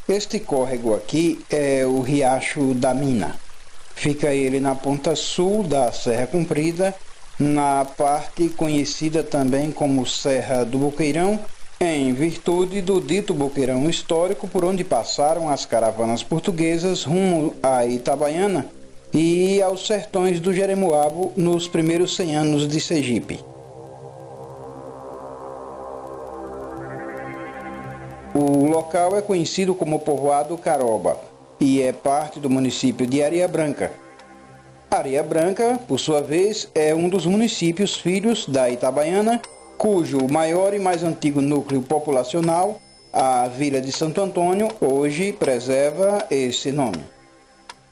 Este córrego aqui é o Riacho da Mina. Fica ele na ponta sul da Serra Comprida, na parte conhecida também como Serra do Boqueirão, em virtude do dito boqueirão histórico por onde passaram as caravanas portuguesas rumo a Itabaiana e aos sertões do Jeremoabo nos primeiros 100 anos de Sergipe. O local é conhecido como Povoado Caroba e é parte do município de Areia Branca. Areia Branca, por sua vez, é um dos municípios filhos da Itabaiana, cujo maior e mais antigo núcleo populacional, a Vila de Santo Antônio, hoje preserva esse nome.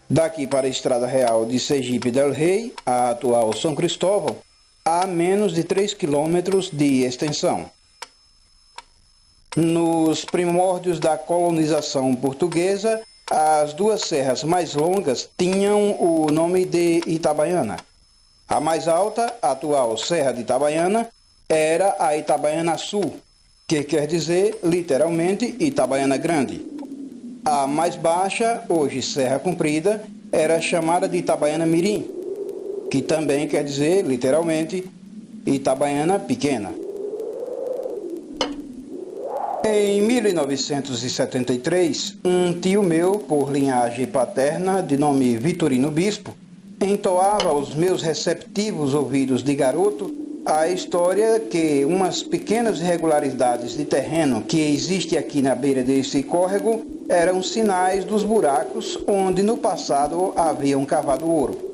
Daqui para a Estrada Real de Sergipe del Rei, a atual São Cristóvão, há menos de 3 quilômetros de extensão. Nos primórdios da colonização portuguesa, as duas serras mais longas tinham o nome de Itabaiana. A mais alta, a atual Serra de Itabaiana, era a Itabaiana Sul, que quer dizer, literalmente, Itabaiana Grande. A mais baixa, hoje Serra Comprida, era chamada de Itabaiana Mirim, que também quer dizer, literalmente, Itabaiana Pequena. Em 1973, um tio meu, por linhagem paterna, de nome Vitorino Bispo, entoava aos meus receptivos ouvidos de garoto a história que umas pequenas irregularidades de terreno que existe aqui na beira desse córrego eram sinais dos buracos onde no passado haviam cavado ouro.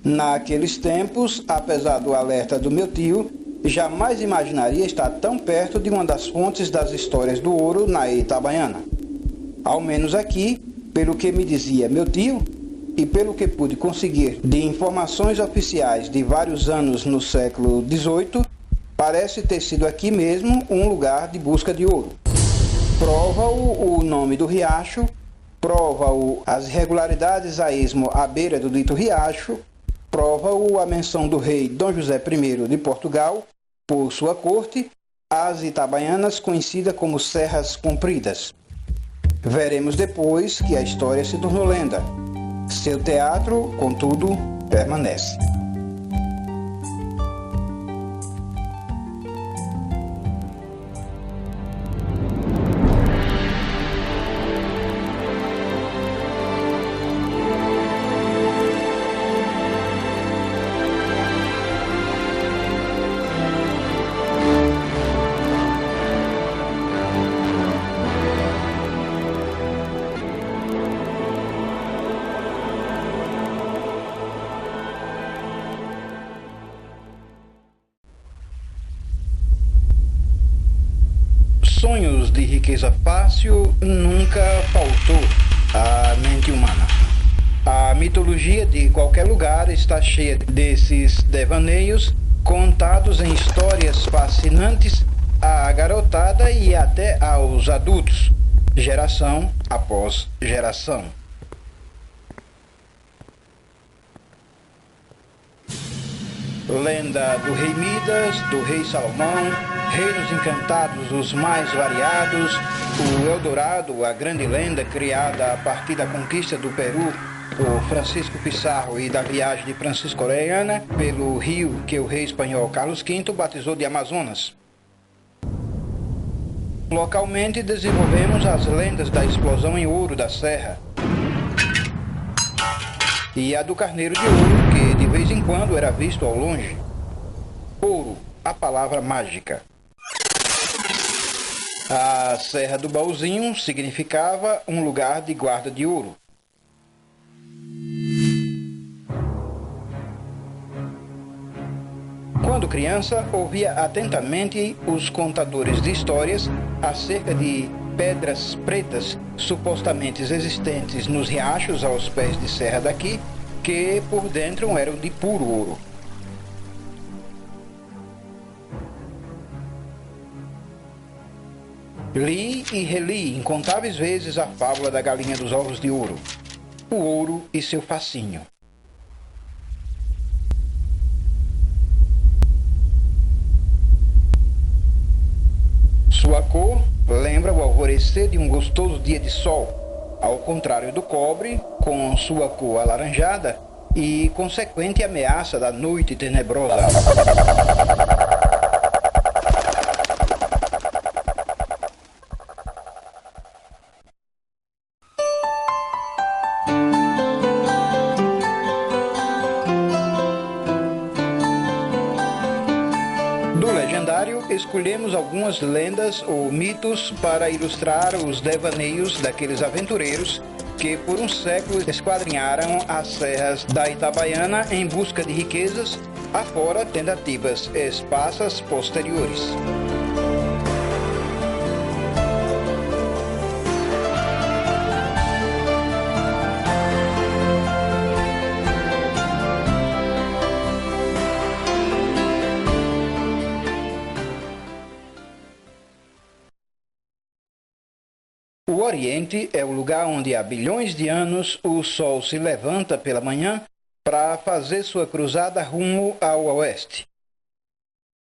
Naqueles tempos, apesar do alerta do meu tio, jamais imaginaria estar tão perto de uma das fontes das histórias do ouro na Itabaiana. Ao menos aqui, pelo que me dizia meu tio, e pelo que pude conseguir de informações oficiais de vários anos no século XVIII, parece ter sido aqui mesmo um lugar de busca de ouro. Prova-o o nome do riacho, prova-o as irregularidades a esmo à beira do dito riacho, prova-o a menção do rei Dom José I de Portugal, por sua corte, as Itabaianas conhecidas como Serras Compridas. Veremos depois que a história se tornou lenda. Seu teatro, contudo, permanece. Sonhos de riqueza fácil nunca faltou à mente humana. A mitologia de qualquer lugar está cheia desses devaneios contados em histórias fascinantes à garotada e até aos adultos, geração após geração. Lenda do rei Midas, do rei Salomão, reinos encantados os mais variados, O Eldorado, a grande lenda criada a partir da conquista do Peru por Francisco Pizarro e da viagem de Francisco Orellana pelo rio que o rei espanhol Carlos V batizou de Amazonas. Localmente desenvolvemos as lendas da explosão em ouro da serra e a do carneiro de ouro, que de vez em quando era visto ao longe. Ouro, a palavra mágica. A Serra do Baúzinho significava um lugar de guarda de ouro. Quando criança, ouvia atentamente os contadores de histórias acerca de pedras pretas supostamente existentes nos riachos aos pés de serra daqui, que por dentro eram de puro ouro. Li e reli incontáveis vezes a fábula da galinha dos ovos de ouro, o ouro e seu fascínio. Sua cor lembra o alvorecer de um gostoso dia de sol, ao contrário do cobre, com sua cor alaranjada e consequente ameaça da noite tenebrosa. Do legendário, escolhemos algumas lendas ou mitos para ilustrar os devaneios daqueles aventureiros que por um século esquadrinharam as serras da Itabaiana em busca de riquezas, afora tentativas esparsas posteriores. O Oriente é o lugar onde há bilhões de anos o Sol se levanta pela manhã para fazer sua cruzada rumo ao Oeste.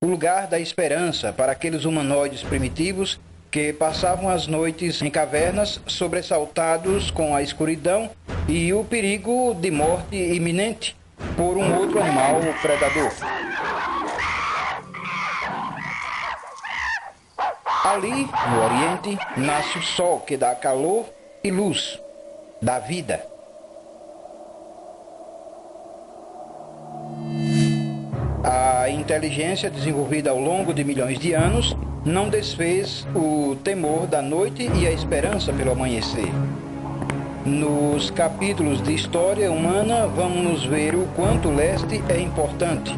O lugar da esperança para aqueles humanoides primitivos que passavam as noites em cavernas sobressaltados com a escuridão e o perigo de morte iminente por um outro animal predador. Ali, no Oriente, nasce o sol que dá calor e luz, dá vida. A inteligência desenvolvida ao longo de milhões de anos não desfez o temor da noite e a esperança pelo amanhecer. Nos capítulos de história humana, vamos ver o quanto o leste é importante.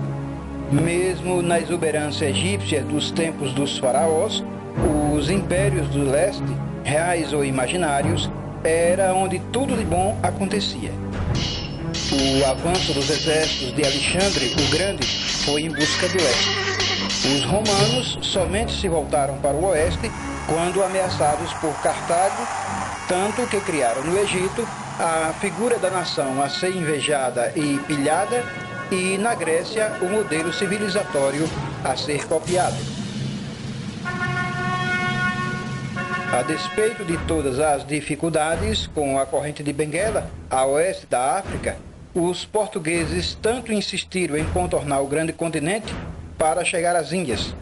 Mesmo na exuberância egípcia dos tempos dos faraós, os impérios do leste, reais ou imaginários, era onde tudo de bom acontecia. O avanço dos exércitos de Alexandre o Grande foi em busca do leste. Os romanos somente se voltaram para o oeste quando ameaçados por Cartago, tanto que criaram no Egito a figura da nação a ser invejada e pilhada, e na Grécia o modelo civilizatório a ser copiado. A despeito de todas as dificuldades com a corrente de Benguela, a oeste da África, os portugueses tanto insistiram em contornar o grande continente para chegar às Índias.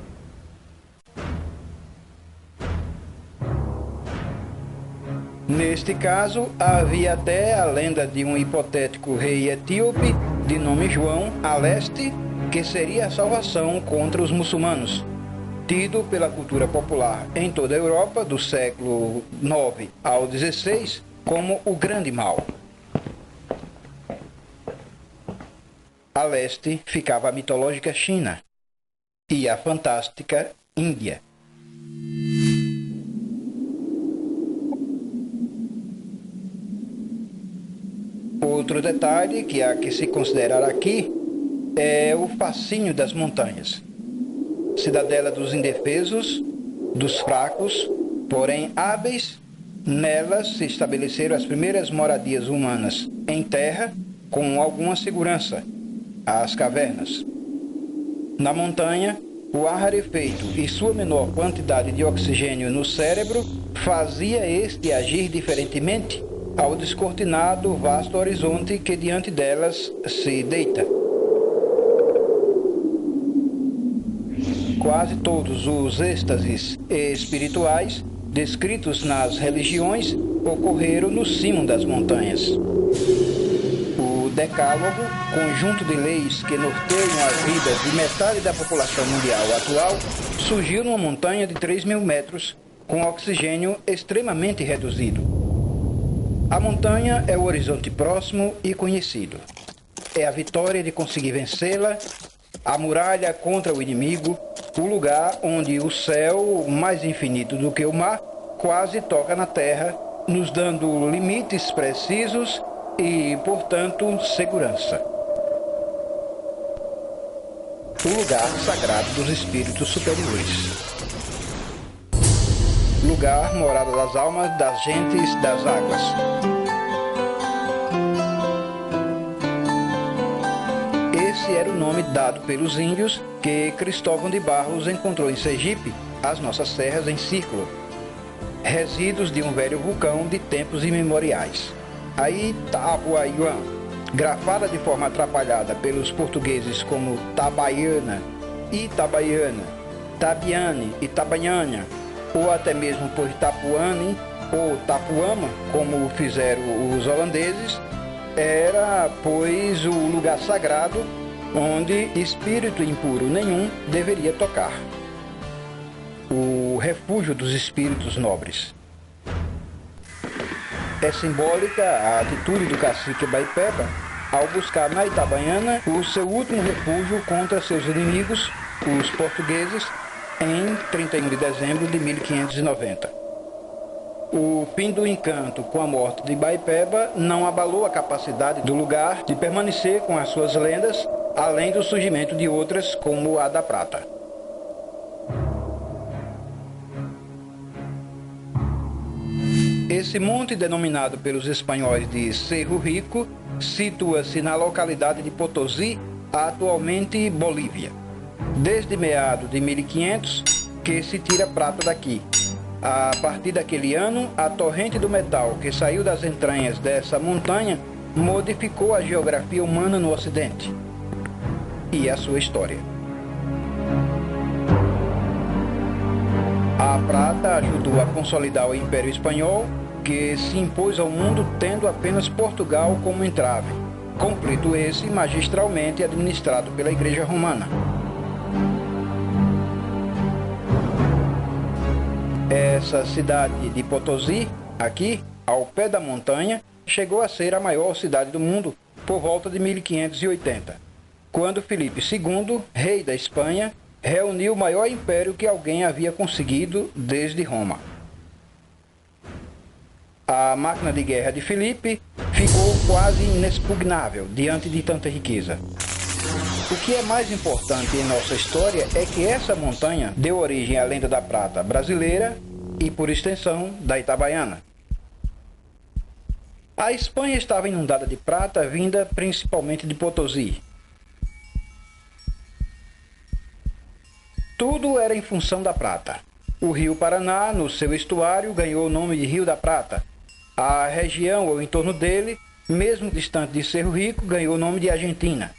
Neste caso, havia até a lenda de um hipotético rei etíope de nome João, a leste, que seria a salvação contra os muçulmanos, tido pela cultura popular em toda a Europa do século IX ao XVI como o grande mal. A leste ficava a mitológica China e a fantástica Índia. Outro detalhe que há que se considerar aqui é o fascínio das montanhas. Cidadela dos indefesos, dos fracos, porém hábeis, nelas se estabeleceram as primeiras moradias humanas em terra com alguma segurança, as cavernas. Na montanha, o ar rarefeito e sua menor quantidade de oxigênio no cérebro fazia este agir diferentemente ao descortinar do vasto horizonte que diante delas se deita. Quase todos os êxtases espirituais descritos nas religiões ocorreram no cimo das montanhas. O Decálogo, conjunto de leis que norteiam as vidas de metade da população mundial atual, surgiu numa montanha de 3.000 metros, com oxigênio extremamente reduzido. A montanha é o horizonte próximo e conhecido. É a vitória de conseguir vencê-la, a muralha contra o inimigo, o lugar onde o céu, mais infinito do que o mar, quase toca na terra, nos dando limites precisos e, portanto, segurança. O lugar sagrado dos espíritos superiores. Lugar morada das almas das gentes das águas. Esse era o nome dado pelos índios que Cristóvão de Barros encontrou em Sergipe, as nossas serras em círculo, resíduos de um velho vulcão de tempos imemoriais. A Itabuaiuã, grafada de forma atrapalhada pelos portugueses como Tabaiana, Itabaiana, Tabiane, Itabaiana, ou até mesmo por Itapuane ou Tapuama, como fizeram os holandeses, era, pois, o lugar sagrado onde espírito impuro nenhum deveria tocar. O refúgio dos espíritos nobres. É simbólica a atitude do cacique Baipeba ao buscar na Itabaiana o seu último refúgio contra seus inimigos, os portugueses, em 31 de dezembro de 1590. O fim do encanto com a morte de Baipeba não abalou a capacidade do lugar de permanecer com as suas lendas, além do surgimento de outras como a da Prata. Esse monte, denominado pelos espanhóis de Cerro Rico, situa-se na localidade de Potosí, atualmente Bolívia. Desde meados de 1500 que se tira prata daqui. A partir daquele ano, a torrente do metal que saiu das entranhas dessa montanha modificou a geografia humana no Ocidente e a sua história. A prata ajudou a consolidar o Império Espanhol, que se impôs ao mundo tendo apenas Portugal como entrave, conflito esse magistralmente administrado pela Igreja Romana. Essa cidade de Potosí, aqui, ao pé da montanha, chegou a ser a maior cidade do mundo por volta de 1580, quando Filipe II, rei da Espanha, reuniu o maior império que alguém havia conseguido desde Roma. A máquina de guerra de Filipe ficou quase inexpugnável diante de tanta riqueza. O que é mais importante em nossa história é que essa montanha deu origem à lenda da prata brasileira e, por extensão, da Itabaiana. A Espanha estava inundada de prata vinda principalmente de Potosí. Tudo era em função da prata. O rio Paraná, no seu estuário, ganhou o nome de Rio da Prata. A região ou em torno dele, mesmo distante de Cerro Rico, ganhou o nome de Argentina.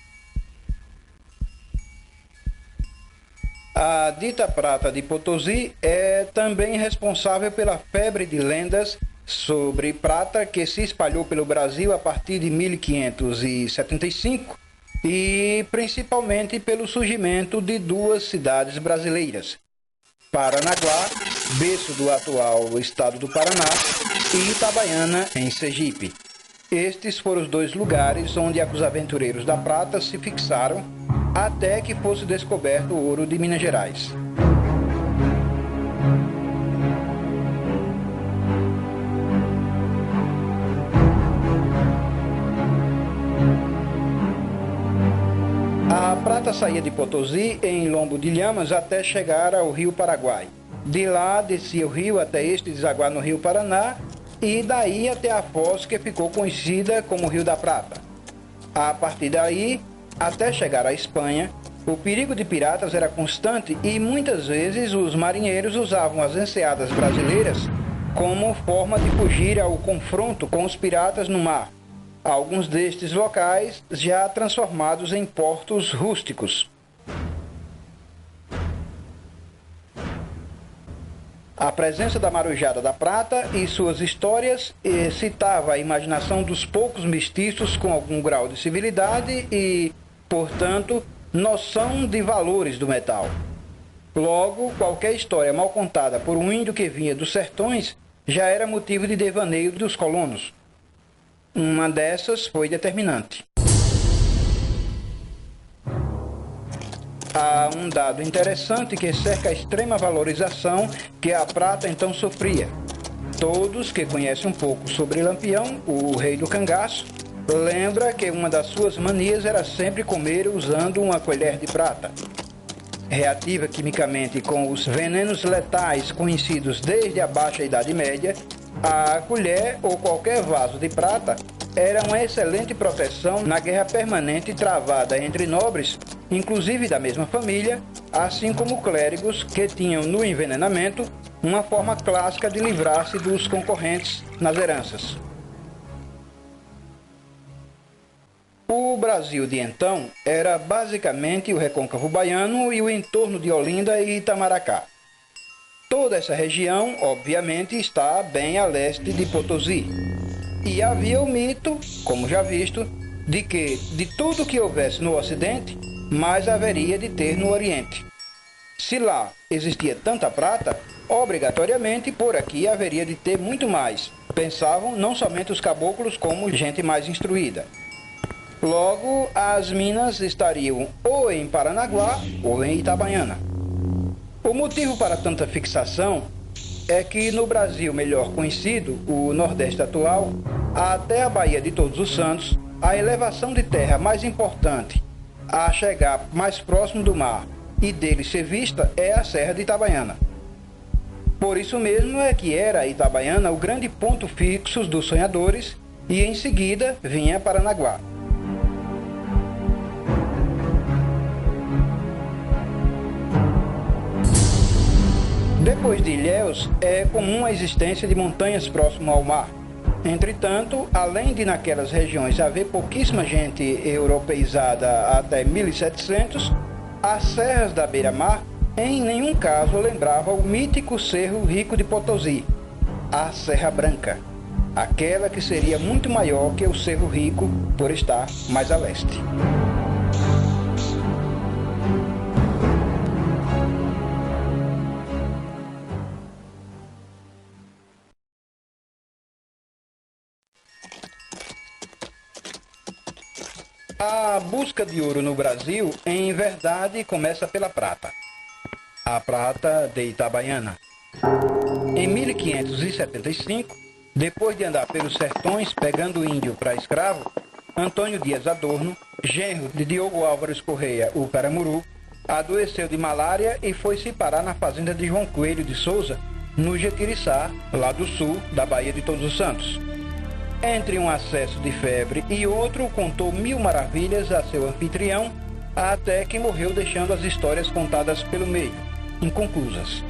A dita prata de Potosí é também responsável pela febre de lendas sobre prata que se espalhou pelo Brasil a partir de 1575 e principalmente pelo surgimento de duas cidades brasileiras, Paranaguá, berço do atual estado do Paraná, e Itabaiana, em Sergipe. Estes foram os dois lugares onde os aventureiros da prata se fixaram até que fosse descoberto o ouro de Minas Gerais. A prata saía de Potosí em lombo de lhamas até chegar ao rio Paraguai. De lá descia o rio até este desaguar no rio Paraná e daí até a foz que ficou conhecida como Rio da Prata. A partir daí, até chegar à Espanha, o perigo de piratas era constante e muitas vezes os marinheiros usavam as enseadas brasileiras como forma de fugir ao confronto com os piratas no mar, alguns destes locais já transformados em portos rústicos. A presença da Marujada da Prata e suas histórias excitava a imaginação dos poucos mestiços com algum grau de civilidade e, portanto, noção de valores do metal. Logo, qualquer história mal contada por um índio que vinha dos sertões já era motivo de devaneio dos colonos. Uma dessas foi determinante. Há um dado interessante que cerca a extrema valorização que a prata então sofria. Todos que conhecem um pouco sobre Lampião, o rei do cangaço, lembra que uma das suas manias era sempre comer usando uma colher de prata. Reativa quimicamente com os venenos letais conhecidos desde a Baixa Idade Média, a colher ou qualquer vaso de prata era uma excelente proteção na guerra permanente travada entre nobres, inclusive da mesma família, assim como clérigos que tinham no envenenamento uma forma clássica de livrar-se dos concorrentes nas heranças. O Brasil de então era basicamente o recôncavo baiano e o entorno de Olinda e Itamaracá. Toda essa região, obviamente, está bem a leste de Potosí. E havia o mito, como já visto, de que de tudo que houvesse no Ocidente, mais haveria de ter no Oriente. Se lá existia tanta prata, obrigatoriamente por aqui haveria de ter muito mais, pensavam não somente os caboclos como gente mais instruída. Logo, as minas estariam ou em Paranaguá ou em Itabaiana. O motivo para tanta fixação é que no Brasil melhor conhecido, o Nordeste atual, até a Baía de Todos os Santos, a elevação de terra mais importante a chegar mais próximo do mar e dele ser vista é a Serra de Itabaiana. Por isso mesmo é que era Itabaiana o grande ponto fixo dos sonhadores e em seguida vinha Paranaguá. Depois de Ilhéus, é comum a existência de montanhas próximo ao mar. Entretanto, além de naquelas regiões haver pouquíssima gente europeizada até 1700, as serras da beira-mar em nenhum caso lembravam o mítico Cerro Rico de Potosí, a Serra Branca, aquela que seria muito maior que o Cerro Rico por estar mais a leste. A busca de ouro no Brasil, em verdade, começa pela prata. A prata de Itabaiana. Em 1575, depois de andar pelos sertões pegando índio para escravo, Antônio Dias Adorno, genro de Diogo Álvares Correia, o Caramuru, adoeceu de malária e foi se parar na fazenda de João Coelho de Souza, no Jetiriçá, lá do sul da Baía de Todos os Santos. Entre um acesso de febre e outro, contou 1000 maravilhas a seu anfitrião, até que morreu deixando as histórias contadas pelo meio, inconclusas.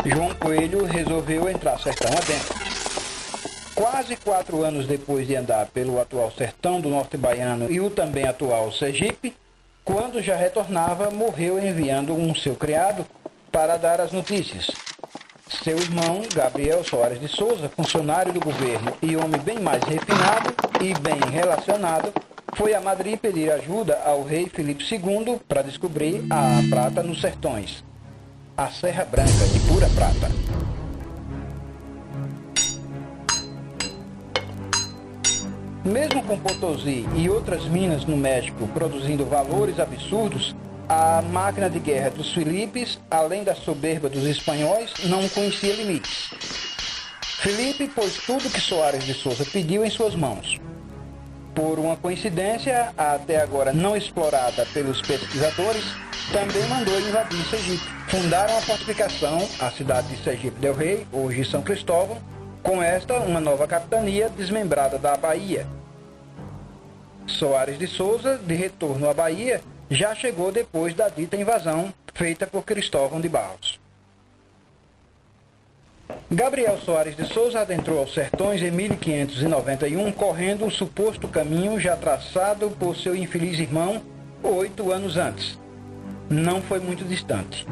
João Coelho resolveu entrar sertão adentro. Quase 4 anos depois de andar pelo atual sertão do norte baiano e o também atual Sergipe, quando já retornava, morreu enviando um seu criado para dar as notícias. Seu irmão, Gabriel Soares de Souza, funcionário do governo e homem bem mais refinado e bem relacionado, foi a Madrid pedir ajuda ao rei Filipe II para descobrir a prata nos sertões, a Serra Branca de pura prata. Mesmo com Potosí e outras minas no México produzindo valores absurdos, a máquina de guerra dos Filipes, além da soberba dos espanhóis, não conhecia limites. Filipe pôs tudo que Soares de Souza pediu em suas mãos. Por uma coincidência, até agora não explorada pelos pesquisadores, também mandou invadir Sergipe. Fundaram a fortificação, a cidade de Sergipe del Rei, hoje São Cristóvão, com esta uma nova capitania desmembrada da Bahia. Soares de Souza, de retorno à Bahia, já chegou depois da dita invasão feita por Cristóvão de Barros. Gabriel Soares de Souza adentrou aos sertões em 1591, correndo o suposto caminho já traçado por seu infeliz irmão 8 anos antes. Não foi muito distante.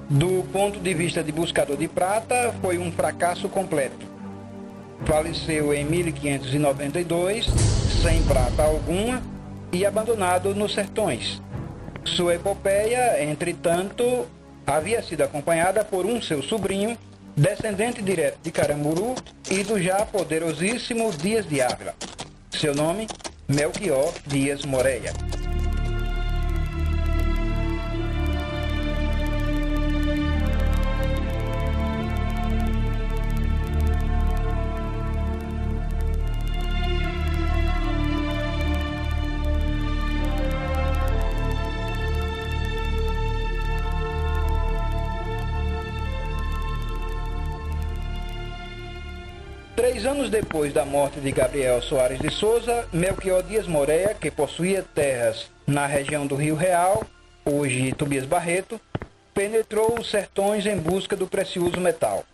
Do ponto de vista de buscador de prata, foi um fracasso completo. Faleceu em 1592, sem prata alguma e abandonado nos sertões. Sua epopeia, entretanto, havia sido acompanhada por seu sobrinho, descendente direto de Caramuru e do já poderosíssimo Dias de Ávila. Seu nome, Melchior Dias Moreira. Três anos depois da morte de Gabriel Soares de Souza, Melchior Dias Moreira, que possuía terras na região do Rio Real, hoje Tobias Barreto, penetrou os sertões em busca do precioso metal.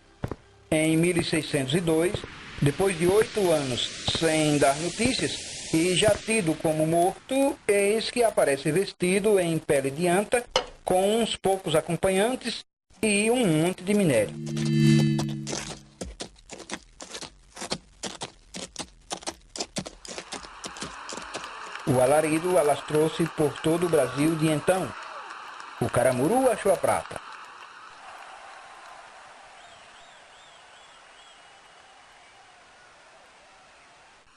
Em 1602, depois de 8 anos sem dar notícias e já tido como morto, eis que aparece vestido em pele de anta, com uns poucos acompanhantes e um monte de minério. O alarido alastrou-se por todo o Brasil de então. O Caramuru achou a prata.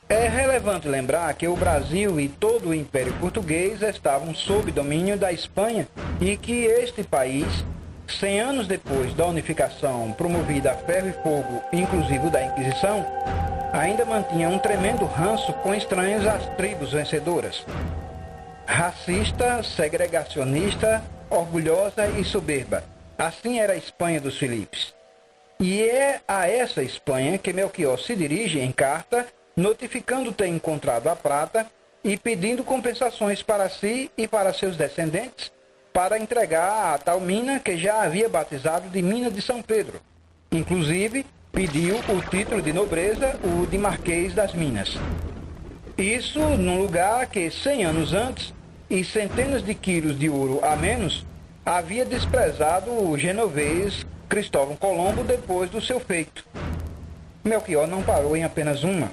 É relevante lembrar que o Brasil e todo o Império Português estavam sob domínio da Espanha e que este país, 100 anos depois da unificação promovida a ferro e fogo, inclusive da Inquisição, ainda mantinha um tremendo ranço com estranhos às tribos vencedoras. Racista, segregacionista, orgulhosa e soberba. Assim era a Espanha dos Filipes. E é a essa Espanha que Melchior se dirige em carta, notificando ter encontrado a prata e pedindo compensações para si e para seus descendentes, para entregar a tal mina que já havia batizado de Mina de São Pedro. Inclusive, pediu o título de nobreza, o de Marquês das Minas. Isso num lugar que 100 anos antes, e centenas de quilos de ouro a menos, havia desprezado o genovês Cristóvão Colombo depois do seu feito. Melchior não parou em apenas uma,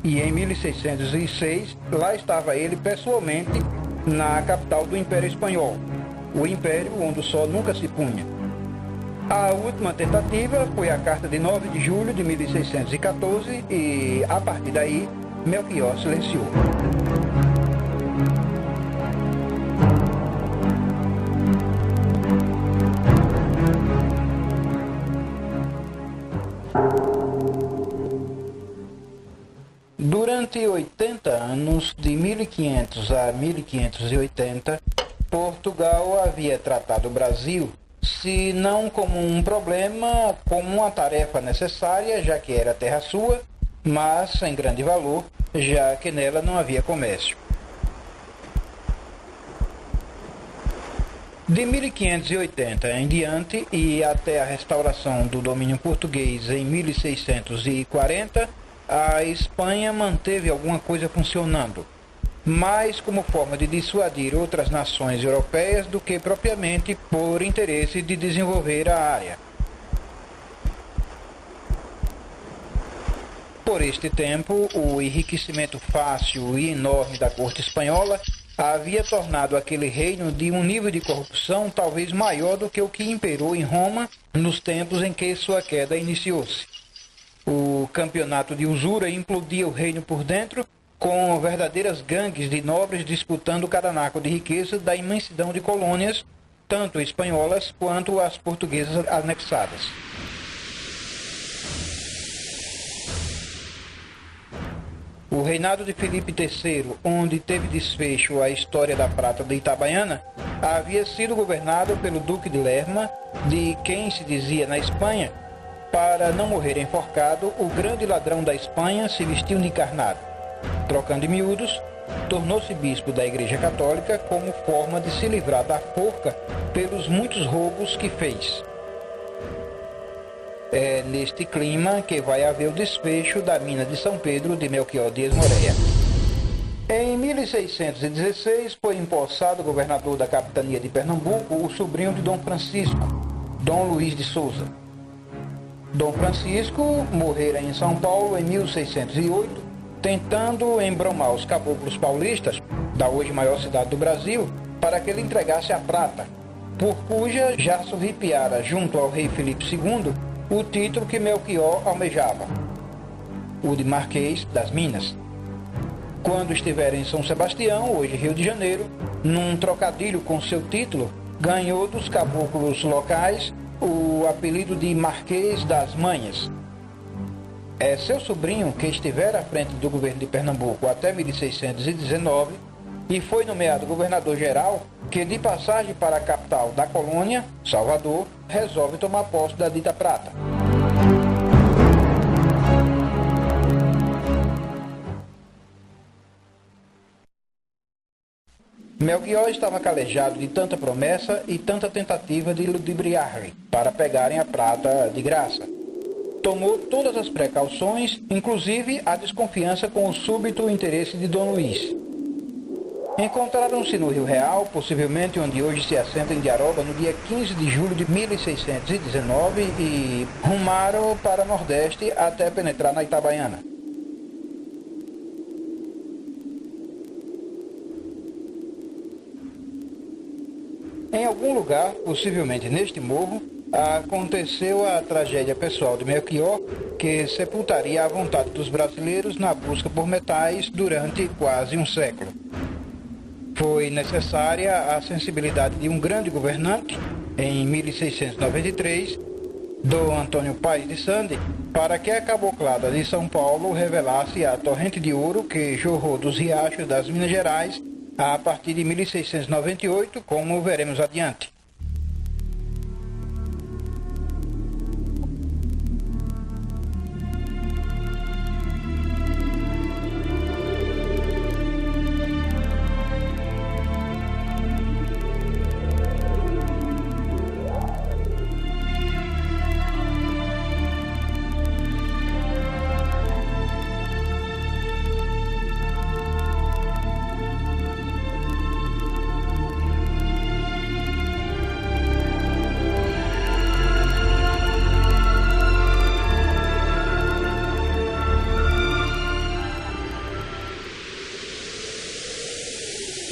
e em 1606 lá estava ele pessoalmente na capital do Império Espanhol, o império onde o sol nunca se punha. A última tentativa foi a carta de 9 de julho de 1614 e, a partir daí, Melchior silenciou. Durante 80 anos, de 1500 a 1580, Portugal havia tratado o Brasil, se não como um problema, como uma tarefa necessária, já que era terra sua, mas sem grande valor, já que nela não havia comércio. De 1580 em diante e até a restauração do domínio português em 1640, a Espanha manteve alguma coisa funcionando, mais como forma de dissuadir outras nações europeias do que propriamente por interesse de desenvolver a área. Por este tempo, o enriquecimento fácil e enorme da corte espanhola havia tornado aquele reino de um nível de corrupção talvez maior do que o que imperou em Roma nos tempos em que sua queda iniciou-se. O campeonato de usura implodia o reino por dentro, com verdadeiras gangues de nobres disputando cada naco de riqueza da imensidão de colônias, tanto espanholas quanto as portuguesas anexadas. O reinado de Filipe III, onde teve desfecho a história da prata de Itabaiana, havia sido governado pelo Duque de Lerma, de quem se dizia na Espanha: para não morrer enforcado, o grande ladrão da Espanha se vestiu de encarnado. Trocando em miúdos, tornou-se bispo da Igreja Católica como forma de se livrar da forca pelos muitos roubos que fez. É neste clima que vai haver o desfecho da mina de São Pedro de Melchior Dias Moreira. Em 1616 foi empossado governador da capitania de Pernambuco o sobrinho de Dom Francisco, Dom Luiz de Souza. Dom Francisco morrera em São Paulo em 1608, tentando embromar os caboclos paulistas, da hoje maior cidade do Brasil, para que ele entregasse a prata, por cuja já surripiara junto ao rei Filipe II o título que Melchior almejava, o de Marquês das Minas. Quando estiver em São Sebastião, hoje Rio de Janeiro, num trocadilho com seu título, ganhou dos caboclos locais o apelido de Marquês das Manhas. É seu sobrinho que estiver à frente do governo de Pernambuco até 1619 e foi nomeado governador-geral que, de passagem para a capital da colônia, Salvador, resolve tomar posse da dita prata. Melchior estava calejado de tanta promessa e tanta tentativa de ludibriar-lhe para pegarem a prata de graça. Tomou todas as precauções, inclusive a desconfiança com o súbito interesse de Dom Luís. Encontraram-se no Rio Real, possivelmente onde hoje se assenta Indiaroba, no dia 15 de julho de 1619 e rumaram para Nordeste até penetrar na Itabaiana. Em algum lugar, possivelmente neste morro, aconteceu a tragédia pessoal de Melchior, que sepultaria a vontade dos brasileiros na busca por metais durante quase um século. Foi necessária a sensibilidade de um grande governante, em 1693, Dom Antônio Paes de Sande, para que a caboclada de São Paulo revelasse a torrente de ouro que jorrou dos riachos das Minas Gerais a partir de 1698, como veremos adiante.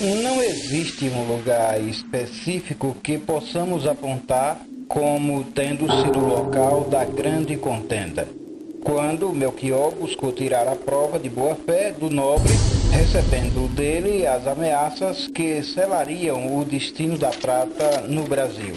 Não existe um lugar específico que possamos apontar como tendo sido o local da grande contenda, quando Melchior buscou tirar a prova de boa-fé do nobre, recebendo dele as ameaças que selariam o destino da prata no Brasil.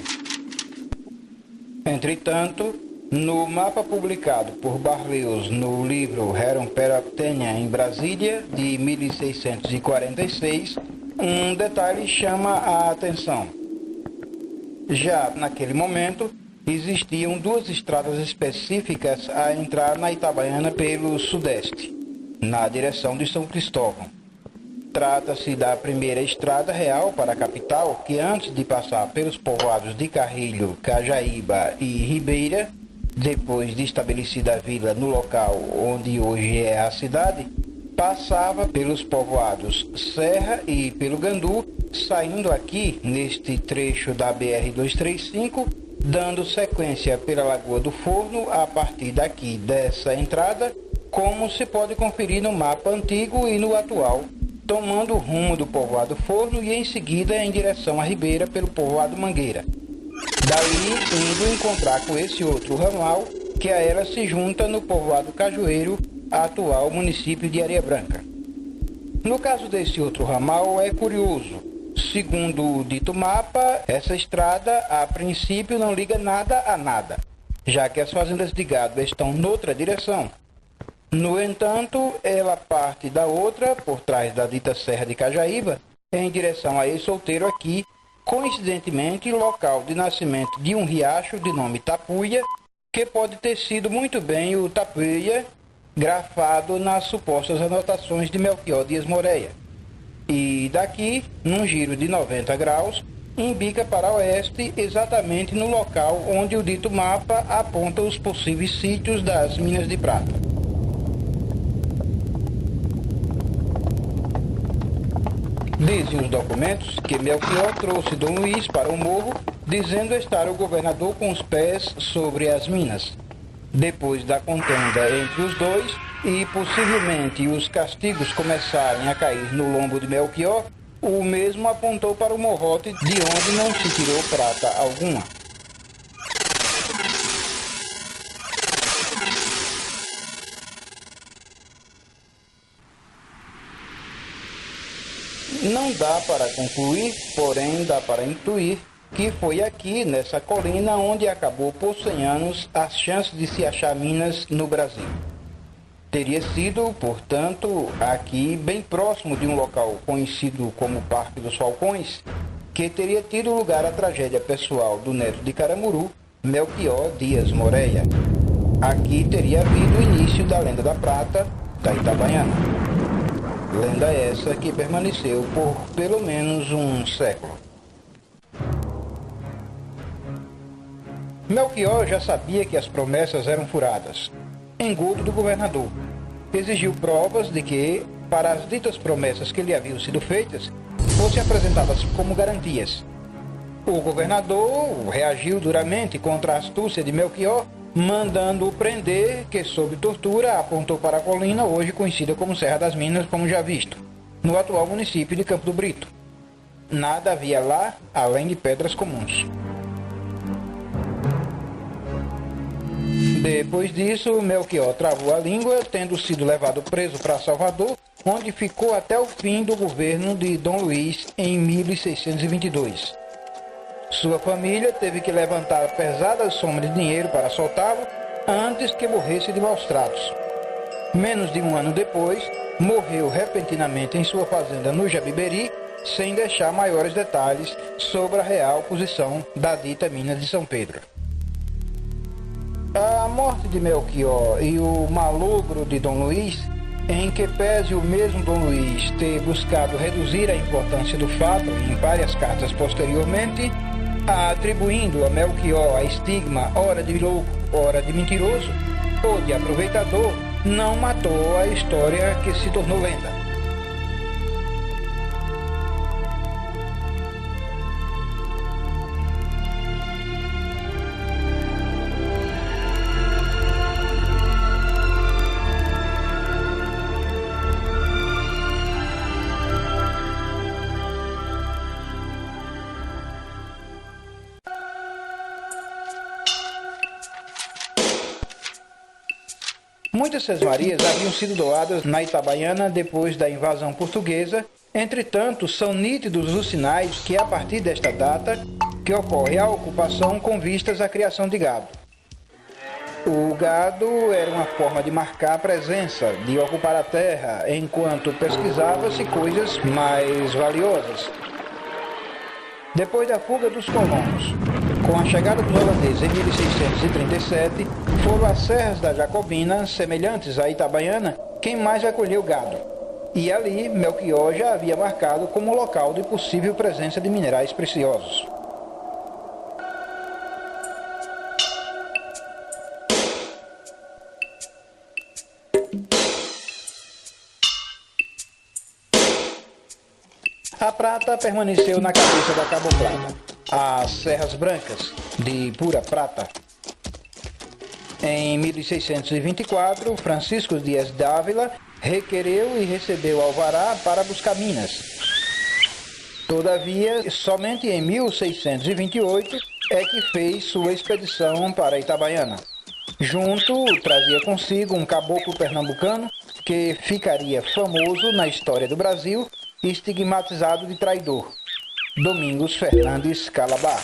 Entretanto, no mapa publicado por Barleus no livro Rerum per Aptenia em Brasília, de 1646, um detalhe chama a atenção. Já naquele momento, existiam duas estradas específicas a entrar na Itabaiana pelo sudeste, na direção de São Cristóvão. Trata-se da primeira estrada real para a capital, que antes de passar pelos povoados de Carrilho, Cajaíba e Ribeira, depois de estabelecida a vila no local onde hoje é a cidade, passava pelos povoados Serra e pelo Gandu, saindo aqui neste trecho da BR-235, dando sequência pela Lagoa do Forno a partir daqui dessa entrada, como se pode conferir no mapa antigo e no atual, tomando o rumo do povoado Forno e em seguida em direção à Ribeira pelo povoado Mangueira. Daí indo encontrar com esse outro ramal que a ela se junta no povoado Cajueiro, atual município de Areia Branca. No caso desse outro ramal é curioso. Segundo o dito mapa, essa estrada a princípio não liga nada a nada, já que as fazendas de gado estão noutra direção. No entanto, ela parte da outra, por trás da dita Serra de Cajaíba, em direção a esse solteiro aqui, coincidentemente local de nascimento de um riacho de nome Tapuia, que pode ter sido muito bem o Tapuia, grafado nas supostas anotações de Melchior Dias Moreira. E daqui, num giro de 90 graus, embica para oeste, exatamente no local onde o dito mapa aponta os possíveis sítios das minas de prata. Dizem os documentos que Melchior trouxe Dom Luís para o morro, dizendo estar o governador com os pés sobre as minas. Depois da contenda entre os dois e possivelmente os castigos começarem a cair no lombo de Melchior, o mesmo apontou para o morrote, de onde não se tirou prata alguma. Não dá para concluir, porém dá para intuir que foi aqui, nessa colina, onde acabou por 100 anos as chances de se achar minas no Brasil. Teria sido, portanto, aqui, bem próximo de um local conhecido como Parque dos Falcões, que teria tido lugar a tragédia pessoal do neto de Caramuru, Melchior Dias Moreira. Aqui teria havido o início da Lenda da Prata, da Itabaiana. Lenda essa que permaneceu por pelo menos um século. Melchior já sabia que as promessas eram furadas. Engodo do governador. Exigiu provas de que, para as ditas promessas que lhe haviam sido feitas, fossem apresentadas como garantias. O governador reagiu duramente contra a astúcia de Melchior, mandando-o prender, que sob tortura apontou para a colina, hoje conhecida como Serra das Minas, como já visto, no atual município de Campo do Brito. Nada havia lá, além de pedras comuns. Depois disso, Melchior travou a língua, tendo sido levado preso para Salvador, onde ficou até o fim do governo de Dom Luís em 1622. Sua família teve que levantar pesadas somas de dinheiro para soltá-lo antes que morresse de maus tratos. Menos de um ano depois, morreu repentinamente em sua fazenda no Jabiberi, sem deixar maiores detalhes sobre a real posição da dita mina de São Pedro. A morte de Melchior e o malogro de Dom Luís, em que pese o mesmo Dom Luís ter buscado reduzir a importância do fato em várias cartas posteriormente, atribuindo a Melchior a estigma ora de louco, ora de mentiroso, ou de aproveitador, não matou a história que se tornou lenda. Muitas sesmarias haviam sido doadas na Itabaiana depois da invasão portuguesa. Entretanto, são nítidos os sinais que, a partir desta data, que ocorre a ocupação com vistas à criação de gado. O gado era uma forma de marcar a presença, de ocupar a terra, enquanto pesquisava-se coisas mais valiosas. Depois da fuga dos colonos, com a chegada dos holandeses em 1637, foram as serras da Jacobina, semelhantes à Itabaiana, quem mais acolheu gado. E ali, Melchior já havia marcado como local de possível presença de minerais preciosos. A prata permaneceu na cabeça da caboclada. As Serras Brancas, de pura prata. Em 1624, Francisco Dias Dávila requereu e recebeu alvará para buscar minas. Todavia, somente em 1628 é que fez sua expedição para Itabaiana. Junto, trazia consigo um caboclo pernambucano que ficaria famoso na história do Brasil, estigmatizado de traidor, Domingos Fernandes Calabar.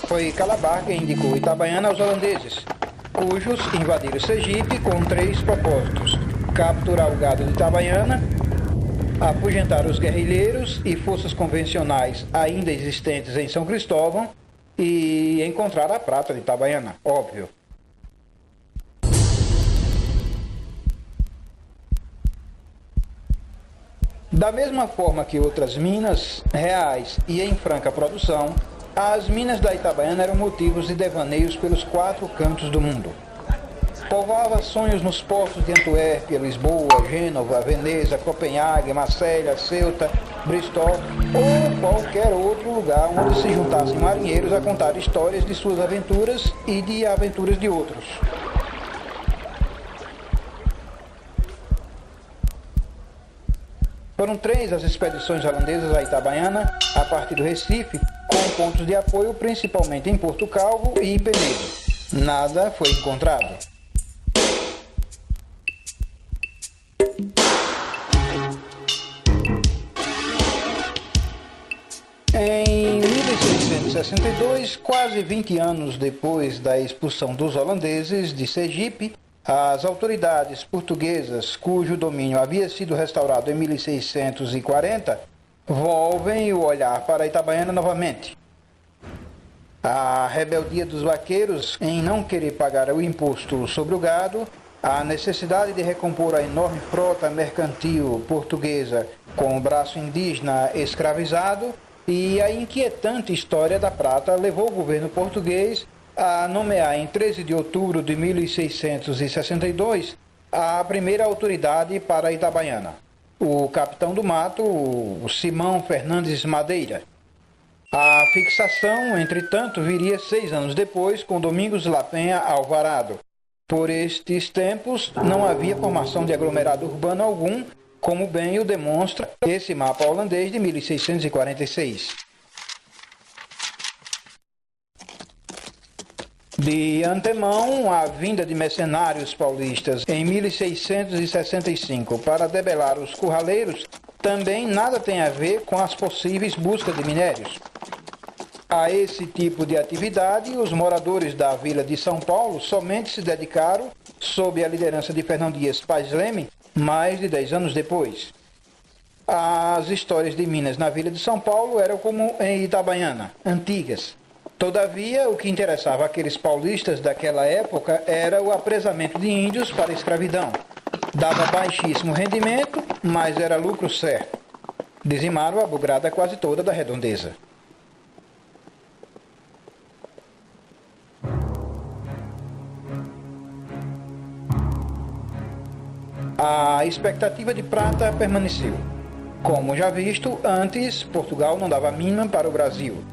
Foi Calabar quem indicou Itabaiana aos holandeses, cujos invadiram Sergipe com 3 propósitos: capturar o gado de Itabaiana, afugentar os guerrilheiros e forças convencionais ainda existentes em São Cristóvão e encontrar a prata de Itabaiana, óbvio. Da mesma forma que outras minas reais e em franca produção, as minas da Itabaiana eram motivos de devaneios pelos 4 cantos do mundo. Povoava sonhos nos portos de Antuérpia, Lisboa, Gênova, Veneza, Copenhague, Marselha, Ceuta, Bristol ou qualquer outro lugar onde se juntassem marinheiros a contar histórias de suas aventuras e de aventuras de outros. Foram 3 as expedições holandesas à Itabaiana, a partir do Recife, com pontos de apoio principalmente em Porto Calvo e Penedo. Nada foi encontrado. Em 1662, quase 20 anos depois da expulsão dos holandeses de Sergipe, as autoridades portuguesas, cujo domínio havia sido restaurado em 1640, volvem o olhar para a Itabaiana novamente. A rebeldia dos vaqueiros em não querer pagar o imposto sobre o gado, a necessidade de recompor a enorme frota mercantil portuguesa com o braço indígena escravizado e a inquietante história da prata levou o governo português a nomear em 13 de outubro de 1662 a primeira autoridade para a Itabaiana, o capitão do mato, Simão Fernandes Madeira. A fixação, entretanto, viria 6 anos depois com Domingos Lapenha Alvarado. Por estes tempos, não havia formação de aglomerado urbano algum, como bem o demonstra esse mapa holandês de 1646. De antemão, a vinda de mercenários paulistas em 1665 para debelar os curraleiros também nada tem a ver com as possíveis buscas de minérios. A esse tipo de atividade, os moradores da vila de São Paulo somente se dedicaram, sob a liderança de Fernão Dias Paz Leme, mais de 10 anos depois. As histórias de minas na vila de São Paulo eram como em Itabaiana, antigas. Todavia, o que interessava aqueles paulistas daquela época era o apresamento de índios para a escravidão. Dava baixíssimo rendimento, mas era lucro certo. Dizimaram a bugrada quase toda da redondeza. A expectativa de prata permaneceu. Como já visto, antes Portugal não dava mínima para o Brasil.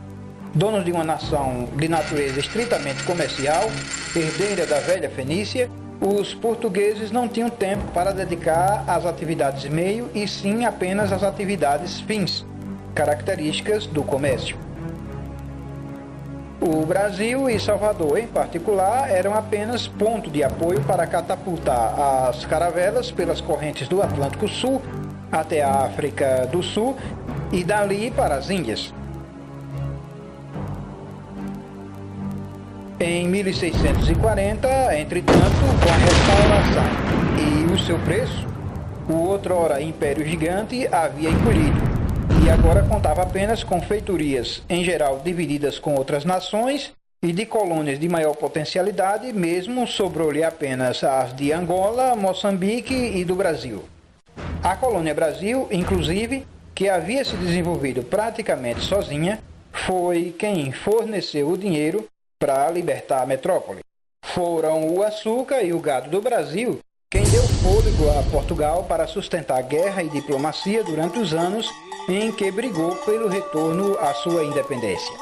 Donos de uma nação de natureza estritamente comercial, herdeira da velha Fenícia, os portugueses não tinham tempo para dedicar às atividades meio e sim apenas às atividades fins, características do comércio. O Brasil e Salvador, em particular, eram apenas ponto de apoio para catapultar as caravelas pelas correntes do Atlântico Sul até a África do Sul e dali para as Índias. Em 1640, entretanto, com a restauração e o seu preço, o outrora Império Gigante havia encolhido. E agora contava apenas com feitorias, em geral divididas com outras nações, e de colônias de maior potencialidade, mesmo sobrou-lhe apenas as de Angola, Moçambique e do Brasil. A colônia Brasil, inclusive, que havia se desenvolvido praticamente sozinha, foi quem forneceu o dinheiro para libertar a metrópole. Foram o açúcar e o gado do Brasil quem deu fôlego a Portugal para sustentar guerra e diplomacia durante os anos em que brigou pelo retorno à sua independência.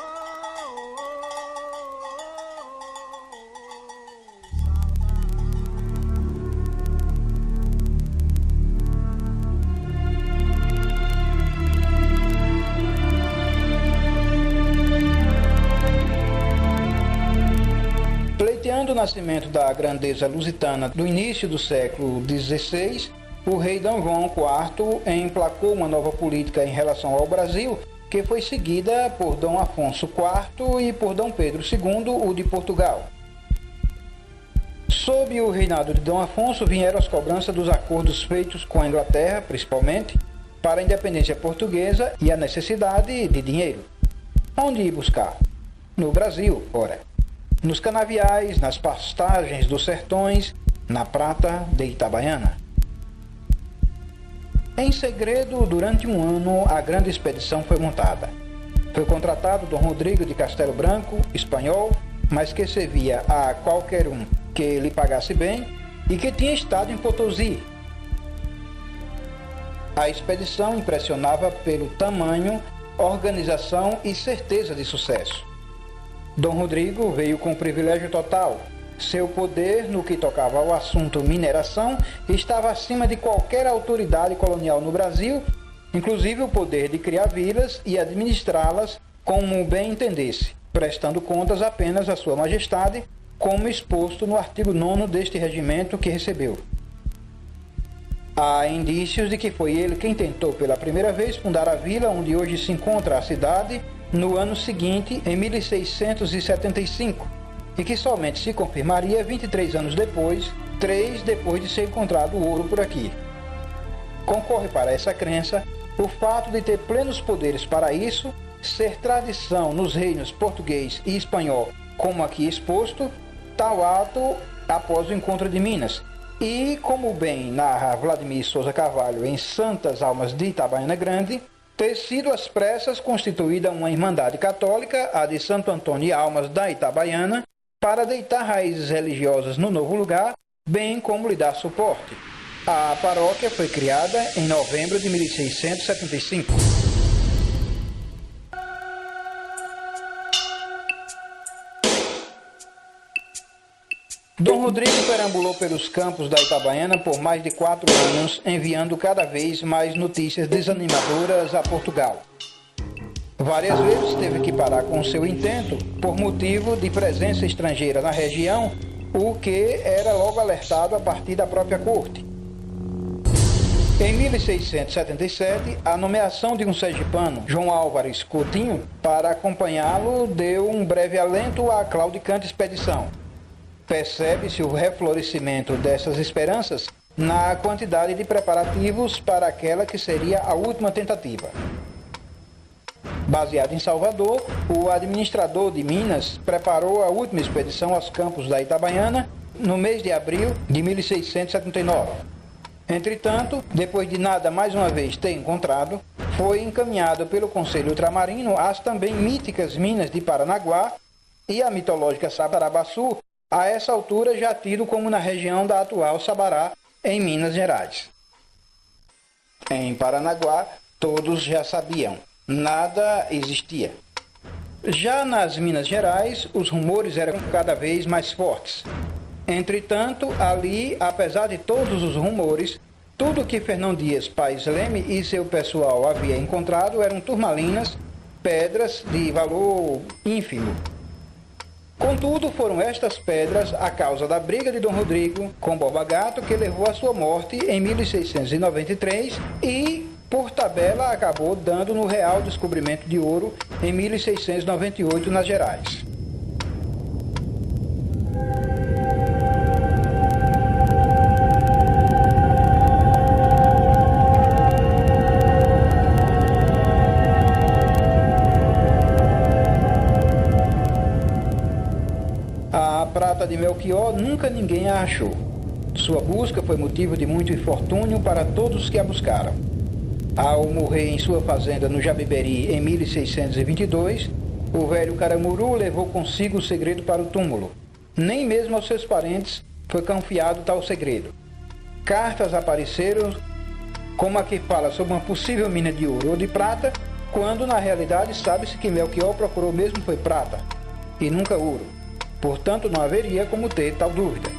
Pleiteando o nascimento da grandeza lusitana do início do século XVI, o rei D. João IV emplacou uma nova política em relação ao Brasil, que foi seguida por D. Afonso IV e por D. Pedro II, o de Portugal. Sob o reinado de D. Afonso vieram as cobranças dos acordos feitos com a Inglaterra, principalmente, para a independência portuguesa e a necessidade de dinheiro. Onde ir buscar? No Brasil, ora. Nos canaviais, nas pastagens dos sertões, na prata de Itabaiana. Em segredo, durante um ano, a grande expedição foi montada. Foi contratado Dom Rodrigo de Castelo Branco, espanhol, mas que servia a qualquer um que lhe pagasse bem e que tinha estado em Potosí. A expedição impressionava pelo tamanho, organização e certeza de sucesso. Dom Rodrigo veio com privilégio total. Seu poder no que tocava ao assunto mineração estava acima de qualquer autoridade colonial no Brasil, inclusive o poder de criar vilas e administrá-las como bem entendesse, prestando contas apenas à Sua Majestade, como exposto no artigo 9º deste regimento que recebeu. Há indícios de que foi ele quem tentou pela primeira vez fundar a vila onde hoje se encontra a cidade no ano seguinte, em 1675, e que somente se confirmaria 23 anos depois, 3 depois de ser encontrado o ouro por aqui. Concorre para essa crença o fato de ter plenos poderes para isso, ser tradição nos reinos português e espanhol, como aqui exposto, tal ato após o encontro de Minas, e, como bem narra Vladimir Souza Carvalho em Santas Almas de Itabaiana Grande, ter sido às pressas constituída uma irmandade católica, a de Santo Antônio e Almas da Itabaiana, para deitar raízes religiosas no novo lugar, bem como lhe dar suporte. A paróquia foi criada em novembro de 1675. Dom Rodrigo perambulou pelos campos da Itabaiana por mais de 4 anos, enviando cada vez mais notícias desanimadoras a Portugal. Várias vezes teve que parar com seu intento por motivo de presença estrangeira na região, o que era logo alertado a partir da própria corte. Em 1677, a nomeação de um sergipano, João Álvares Coutinho, para acompanhá-lo deu um breve alento à claudicante expedição. Percebe-se o reflorescimento dessas esperanças na quantidade de preparativos para aquela que seria a última tentativa. Baseado em Salvador, o administrador de Minas preparou a última expedição aos campos da Itabaiana no mês de abril de 1679. Entretanto, depois de nada mais uma vez ter encontrado, foi encaminhado pelo Conselho Ultramarino às também míticas Minas de Paranaguá e a mitológica Sabarabaçu, a essa altura já tido como na região da atual Sabará, em Minas Gerais. Em Paranaguá, todos já sabiam, nada existia. Já nas Minas Gerais, os rumores eram cada vez mais fortes. Entretanto, ali, apesar de todos os rumores, tudo que Fernão Dias Paes Leme e seu pessoal havia encontrado eram turmalinas, pedras de valor ínfimo. Contudo, foram estas pedras a causa da briga de Dom Rodrigo com Borba Gato que levou à sua morte em 1693 e, por tabela, acabou dando no real descobrimento de ouro em 1698 nas Gerais. A prata de Melchior nunca ninguém a achou. Sua busca foi motivo de muito infortúnio para todos os que a buscaram. Ao morrer em sua fazenda no Jabiberi em 1622, o velho Caramuru levou consigo o segredo para o túmulo. Nem mesmo aos seus parentes foi confiado tal segredo. Cartas apareceram como a que fala sobre uma possível mina de ouro ou de prata, quando na realidade sabe-se que Melchior procurou mesmo foi prata, e nunca ouro. Portanto, não haveria como ter tal dúvida.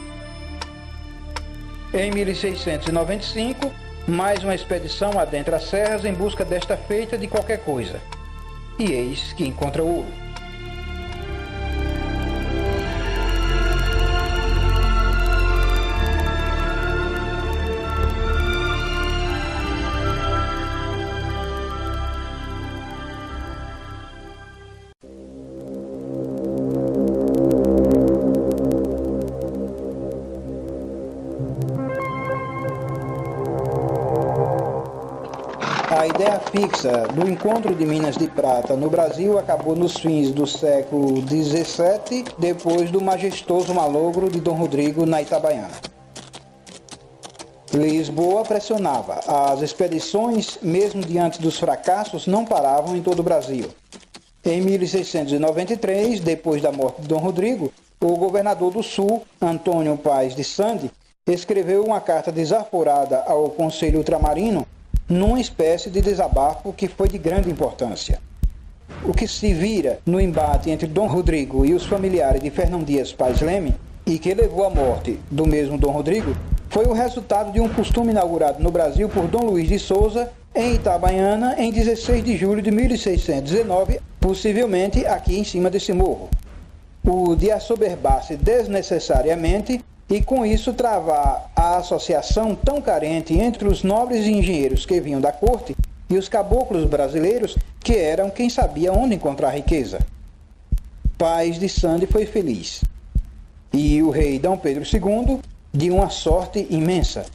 Em 1695, mais uma expedição adentra as serras em busca desta feita de qualquer coisa. E eis que encontra ouro. A ideia fixa do encontro de minas de prata no Brasil acabou nos fins do século XVII, depois do majestoso malogro de Dom Rodrigo na Itabaiana. Lisboa pressionava. As expedições, mesmo diante dos fracassos, não paravam em todo o Brasil. Em 1693, depois da morte de Dom Rodrigo, o governador do Sul, Antônio Paz de Sande, escreveu uma carta desaforada ao Conselho Ultramarino, numa espécie de desabafo que foi de grande importância. O que se vira no embate entre Dom Rodrigo e os familiares de Fernão Dias Pais Leme, e que levou à morte do mesmo Dom Rodrigo, foi o resultado de um costume inaugurado no Brasil por Dom Luís de Souza, em Itabaiana, em 16 de julho de 1619, possivelmente aqui em cima desse morro. O de assoberbar-se desnecessariamente e com isso travar a associação tão carente entre os nobres e engenheiros que vinham da corte e os caboclos brasileiros, que eram quem sabia onde encontrar riqueza. Paz de Sande foi feliz. E o rei Dom Pedro II, de uma sorte imensa.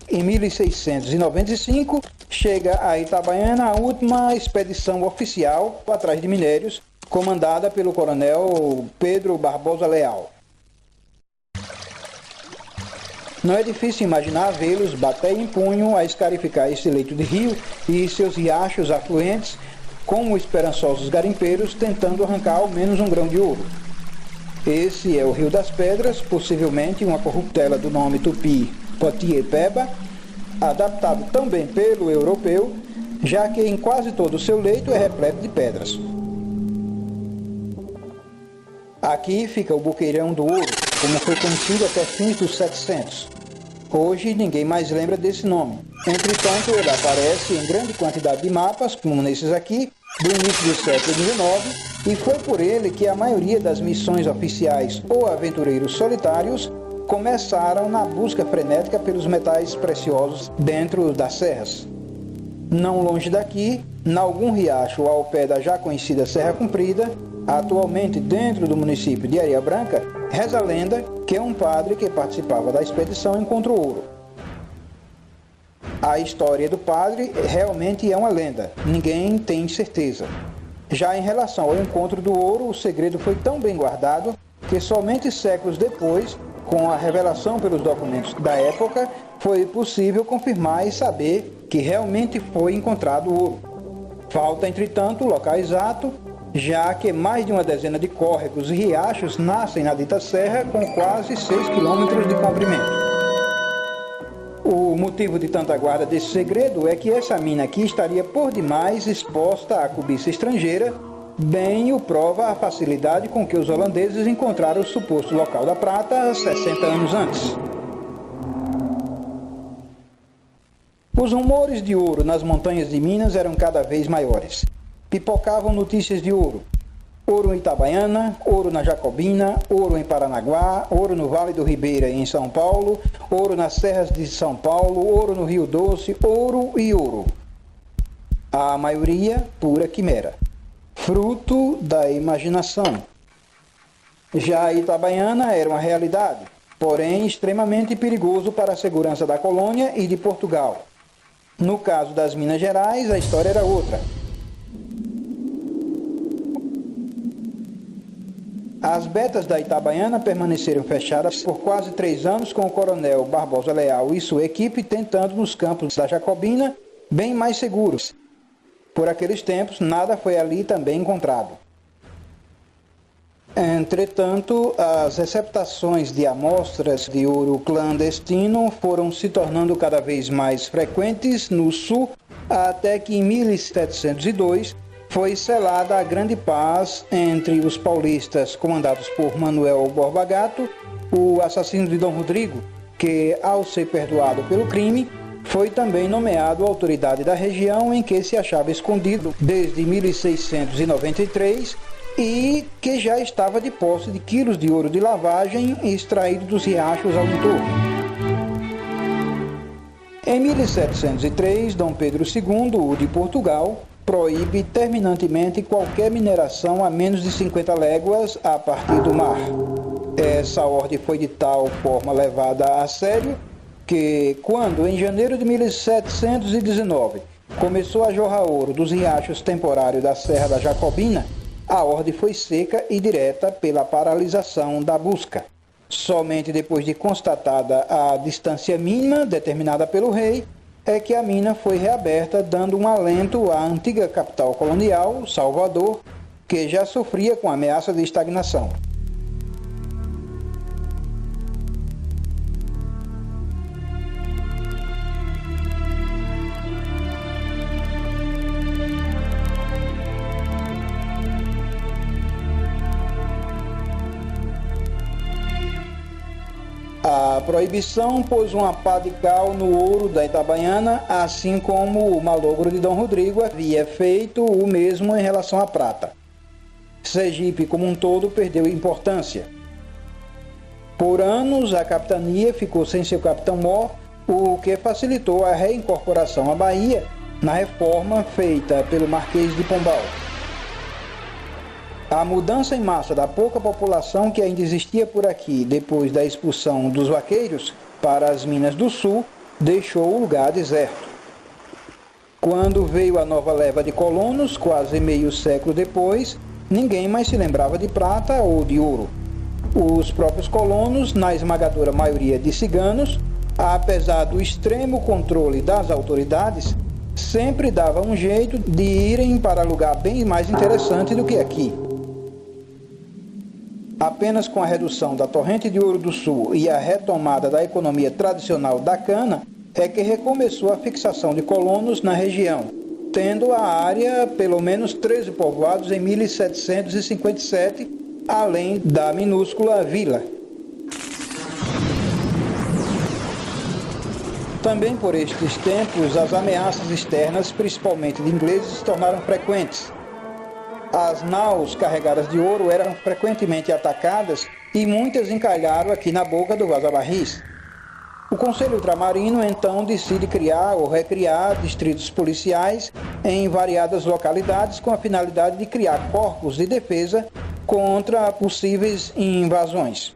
Em 1695, chega a Itabaiana a última expedição oficial atrás de minérios, comandada pelo coronel Pedro Barbosa Leal. Não é difícil imaginar vê-los bater em punho a escarificar esse leito de rio e seus riachos afluentes, como esperançosos garimpeiros tentando arrancar ao menos um grão de ouro. Esse é o Rio das Pedras, possivelmente uma corruptela do nome tupi Potiepeba, adaptado também pelo europeu, já que em quase todo o seu leito é repleto de pedras. Aqui fica o Boqueirão do Ouro, como foi conhecido até fins dos 700. Hoje ninguém mais lembra desse nome. Entretanto, ele aparece em grande quantidade de mapas, como nesses aqui, do início do século XIX, e foi por ele que a maioria das missões oficiais ou aventureiros solitários começaram na busca frenética pelos metais preciosos dentro das serras. Não longe daqui, em algum riacho ao pé da já conhecida Serra Comprida, atualmente dentro do município de Areia Branca, reza a lenda que um padre que participava da expedição encontrou ouro. A história do padre realmente é uma lenda, ninguém tem certeza. Já em relação ao encontro do ouro, o segredo foi tão bem guardado que somente séculos depois, com a revelação pelos documentos da época, foi possível confirmar e saber que realmente foi encontrado ouro. Falta, entretanto, o local exato, já que mais de uma dezena de córregos e riachos nascem na dita serra com quase 6 quilômetros de comprimento. O motivo de tanta guarda desse segredo é que essa mina aqui estaria por demais exposta à cobiça estrangeira, bem o prova a facilidade com que os holandeses encontraram o suposto local da prata 60 anos antes. Os rumores de ouro nas montanhas de Minas eram cada vez maiores. Pipocavam notícias de ouro. Ouro em Itabaiana, ouro na Jacobina, ouro em Paranaguá, ouro no Vale do Ribeira em São Paulo, ouro nas serras de São Paulo, ouro no Rio Doce, ouro e ouro. A maioria pura quimera, fruto da imaginação. Já a Itabaiana era uma realidade, porém extremamente perigoso para a segurança da colônia e de Portugal. No caso das Minas Gerais, a história era outra. As betas da Itabaiana permaneceram fechadas por quase 3 anos com o coronel Barbosa Leal e sua equipe tentando nos campos da Jacobina, bem mais seguros. Por aqueles tempos, nada foi ali também encontrado. Entretanto, as receptações de amostras de ouro clandestino foram se tornando cada vez mais frequentes no sul, até que em 1702 foi selada a grande paz entre os paulistas comandados por Manuel Borba Gato, o assassino de Dom Rodrigo, que, ao ser perdoado pelo crime, foi também nomeado autoridade da região em que se achava escondido desde 1693 e que já estava de posse de quilos de ouro de lavagem extraído dos riachos ao entorno. Em 1703, Dom Pedro II, o de Portugal, proíbe terminantemente qualquer mineração a menos de 50 léguas a partir do mar. Essa ordem foi de tal forma levada a sério que, quando em janeiro de 1719 começou a jorrar ouro dos riachos temporários da Serra da Jacobina, a ordem foi seca e direta pela paralisação da busca. Somente depois de constatada a distância mínima determinada pelo rei, é que a mina foi reaberta, dando um alento à antiga capital colonial, Salvador, que já sofria com a ameaça de estagnação. A proibição pôs uma pá de cal no ouro da Itabaiana, assim como o malogro de Dom Rodrigo havia feito o mesmo em relação à prata. Sergipe, como um todo, perdeu importância. Por anos, a capitania ficou sem seu capitão-mor, o que facilitou a reincorporação à Bahia na reforma feita pelo Marquês de Pombal. A mudança em massa da pouca população que ainda existia por aqui depois da expulsão dos vaqueiros para as Minas do Sul deixou o lugar deserto. Quando veio a nova leva de colonos, quase meio século depois, ninguém mais se lembrava de prata ou de ouro. Os próprios colonos, na esmagadora maioria de ciganos, apesar do extremo controle das autoridades, sempre davam um jeito de irem para lugar bem mais interessante do que aqui. Apenas com a redução da torrente de ouro do sul e a retomada da economia tradicional da cana é que recomeçou a fixação de colonos na região, tendo a área pelo menos 13 povoados em 1757, além da minúscula vila. Também por estes tempos, as ameaças externas, principalmente de ingleses, se tornaram frequentes. As naus carregadas de ouro eram frequentemente atacadas e muitas encalharam aqui na boca do vaza-barris. O Conselho Ultramarino então decide criar ou recriar distritos policiais em variadas localidades com a finalidade de criar corpos de defesa contra possíveis invasões.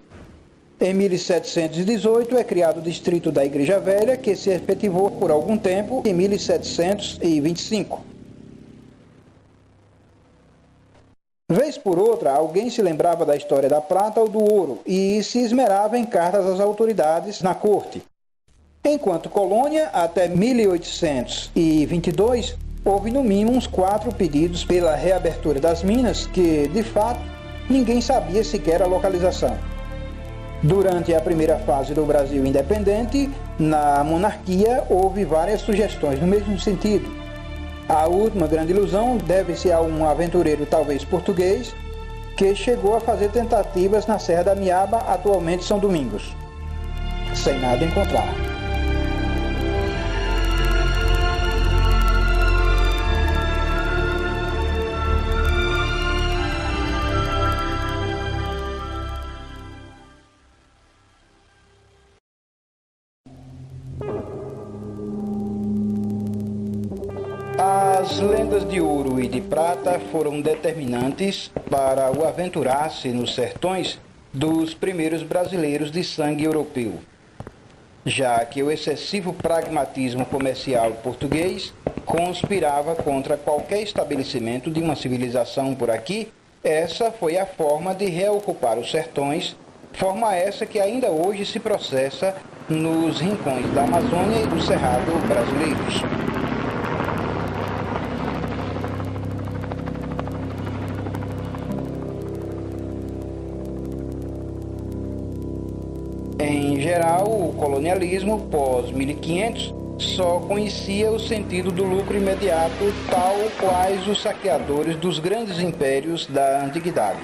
Em 1718 é criado o distrito da Igreja Velha, que se efetivou por algum tempo em 1725. Vez por outra, alguém se lembrava da história da prata ou do ouro e se esmerava em cartas às autoridades na corte. Enquanto colônia, até 1822, houve no mínimo uns 4 pedidos pela reabertura das minas que, de fato, ninguém sabia sequer a localização. Durante a primeira fase do Brasil independente, na monarquia, houve várias sugestões no mesmo sentido. A última grande ilusão deve-se a um aventureiro, talvez português, que chegou a fazer tentativas na Serra da Miaba, atualmente São Domingos, sem nada encontrar. As lendas de ouro e de prata foram determinantes para o aventurar-se nos sertões dos primeiros brasileiros de sangue europeu, já que o excessivo pragmatismo comercial português conspirava contra qualquer estabelecimento de uma civilização por aqui. Essa foi a forma de reocupar os sertões, forma essa que ainda hoje se processa nos rincões da Amazônia e do Cerrado brasileiros. Em geral, o colonialismo pós-1500 só conhecia o sentido do lucro imediato, tal quais os saqueadores dos grandes impérios da antiguidade.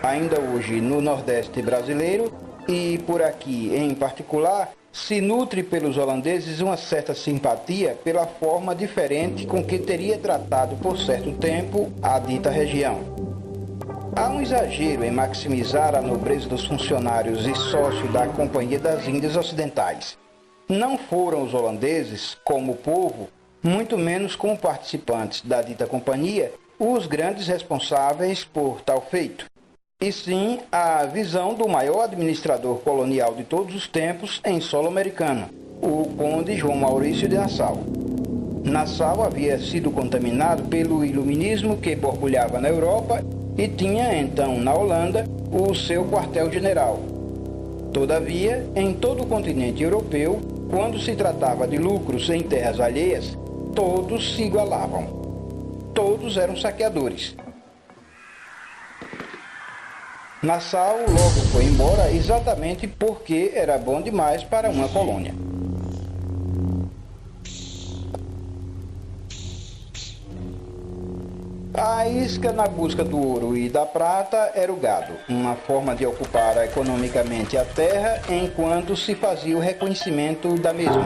Ainda hoje, no Nordeste brasileiro, e por aqui em particular, se nutre pelos holandeses uma certa simpatia pela forma diferente com que teria tratado por certo tempo a dita região. Há um exagero em maximizar a nobreza dos funcionários e sócios da Companhia das Índias Ocidentais. Não foram os holandeses, como povo, muito menos como participantes da dita companhia, os grandes responsáveis por tal feito, e sim a visão do maior administrador colonial de todos os tempos em solo americano, o conde João Maurício de Nassau. Nassau havia sido contaminado pelo iluminismo que borbulhava na Europa e tinha então na Holanda o seu quartel-general. Todavia, em todo o continente europeu, quando se tratava de lucros em terras alheias, todos se igualavam. Todos eram saqueadores. Nassau logo foi embora exatamente porque era bom demais para uma colônia. A isca na busca do ouro e da prata era o gado, uma forma de ocupar economicamente a terra enquanto se fazia o reconhecimento da mesma.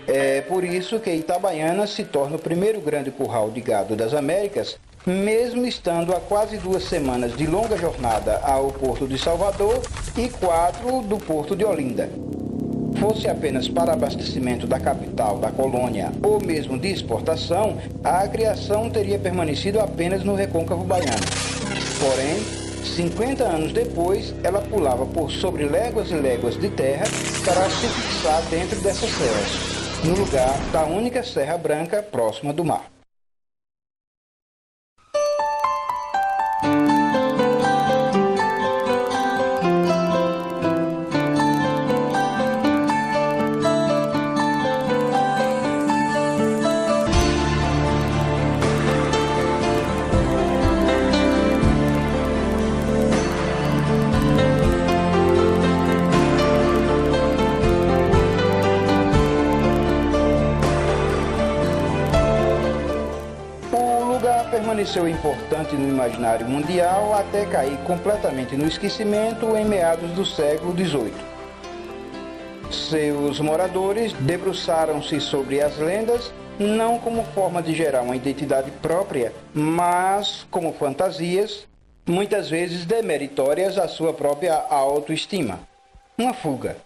É por isso que Itabaiana se torna o primeiro grande curral de gado das Américas, mesmo estando a quase 2 semanas de longa jornada ao Porto de Salvador e 4 do Porto de Olinda. Fosse apenas para abastecimento da capital da colônia ou mesmo de exportação, a criação teria permanecido apenas no recôncavo baiano. Porém, 50 anos depois, ela pulava por sobre léguas e léguas de terra para se fixar dentro dessas serras, no lugar da única Serra Branca próxima do mar. Permaneceu importante no imaginário mundial até cair completamente no esquecimento em meados do século XVIII. Seus moradores debruçaram-se sobre as lendas não como forma de gerar uma identidade própria, mas como fantasias, muitas vezes demeritórias à sua própria autoestima. Uma fuga.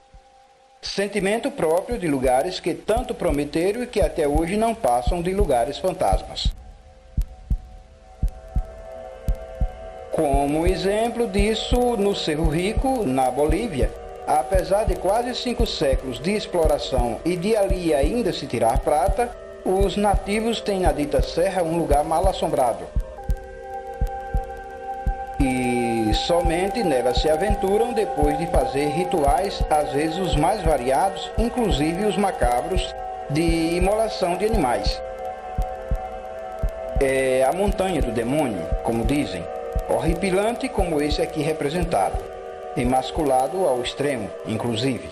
Sentimento próprio de lugares que tanto prometeram e que até hoje não passam de lugares fantasmas. Como exemplo disso, no Cerro Rico, na Bolívia, apesar de quase 5 séculos de exploração e de ali ainda se tirar prata, os nativos têm na dita serra um lugar mal assombrado. E somente nela se aventuram depois de fazer rituais, às vezes os mais variados, inclusive os macabros, de imolação de animais. É a montanha do demônio, como dizem. Horripilante como esse aqui representado, emasculado ao extremo, inclusive.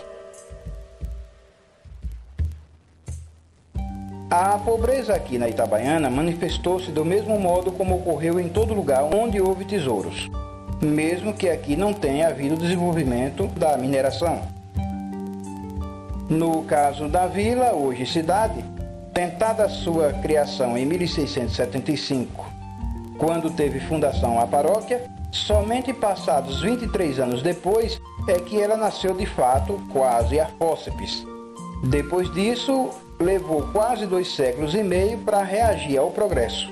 A pobreza aqui na Itabaiana manifestou-se do mesmo modo como ocorreu em todo lugar onde houve tesouros, mesmo que aqui não tenha havido desenvolvimento da mineração. No caso da vila, hoje cidade, tentada sua criação em 1675, quando teve fundação a paróquia, somente passados 23 anos depois é que ela nasceu de fato, quase a fórceps. Depois disso, levou quase 2 séculos e meio para reagir ao progresso.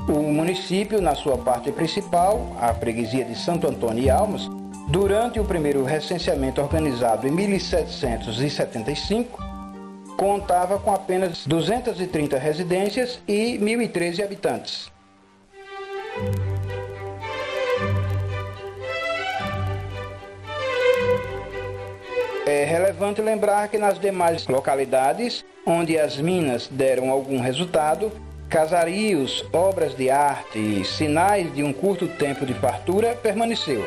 O município, na sua parte principal, a freguesia de Santo Antônio e Almas, durante o primeiro recenseamento organizado em 1775, contava com apenas 230 residências e 1.013 habitantes. É relevante lembrar que nas demais localidades, onde as minas deram algum resultado, casarios, obras de arte e sinais de um curto tempo de fartura permaneceu.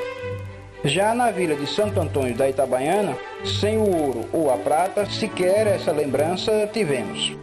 Já na vila de Santo Antônio da Itabaiana, sem o ouro ou a prata, sequer essa lembrança tivemos.